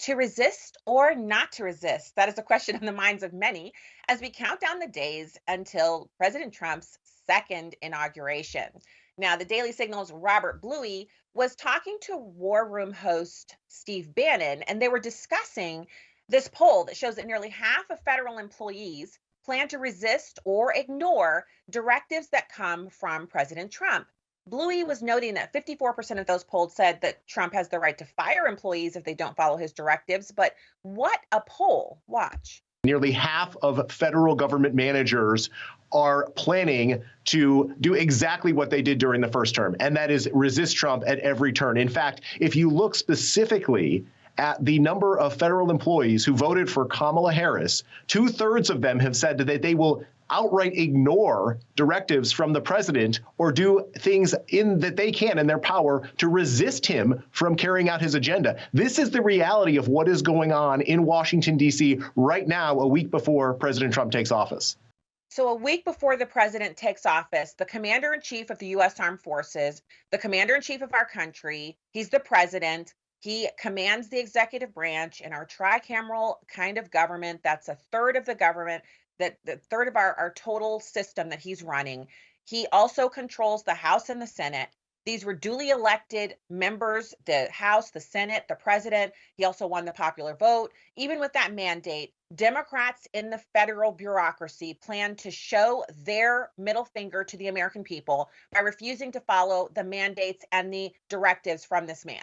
To resist or not to resist? That is a question on the minds of many as we count down the days until President Trump's second inauguration. Now, the Daily Signal's Robert Bluey was talking to War Room host Steve Bannon, and they were discussing this poll that shows that nearly half of federal employees plan to resist or ignore directives that come from President Trump. Bluey was noting that 54% of those polled said that Trump has the right to fire employees if they don't follow his directives. But what a poll. Watch. Nearly half of federal government managers are planning to do exactly what they did during the first term, and that is resist Trump at every turn. In fact, if you look specifically at the number of federal employees who voted for Kamala Harris, 2/3 of them have said that they will outright ignore directives from the president or do things that they can in their power to resist him from carrying out his agenda. This is the reality of what is going on in Washington, D.C. right now, a week before President Trump takes office. So a week before the president takes office, the commander-in-chief of the U.S. Armed Forces, the commander-in-chief of our country, he's the president. He commands the executive branch in our tricameral kind of government. That's a third of the government, that the third of our total system that he's running. He also controls the House and the Senate. These were duly elected members, the House, the Senate, the president. He also won the popular vote. Even with that mandate, Democrats in the federal bureaucracy plan to show their middle finger to the American people by refusing to follow the mandates and the directives from this man.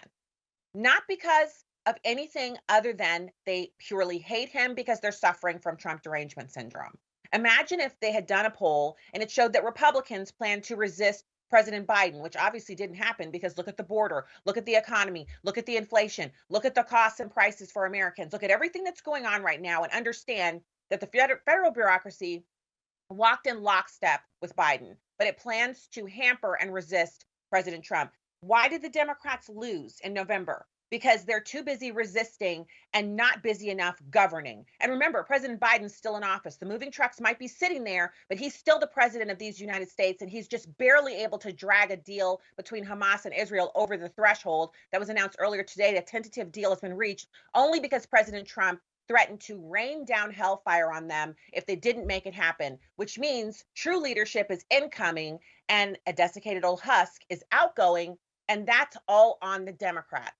Not because of anything other than they purely hate him because they're suffering from Trump derangement syndrome. Imagine if they had done a poll and it showed that Republicans plan to resist President Biden, which obviously didn't happen because look at the border, look at the economy, look at the inflation, look at the costs and prices for Americans, look at everything that's going on right now and understand that the federal bureaucracy walked in lockstep with Biden, but it plans to hamper and resist President Trump. Why did the Democrats lose in November? Because they're too busy resisting and not busy enough governing. And remember, President Biden's still in office. The moving trucks might be sitting there, but he's still the president of these United States, and he's just barely able to drag a deal between Hamas and Israel over the threshold that was announced earlier today. A tentative deal has been reached only because President Trump threatened to rain down hellfire on them if they didn't make it happen, which means true leadership is incoming and a desiccated old husk is outgoing, and that's all on the Democrats.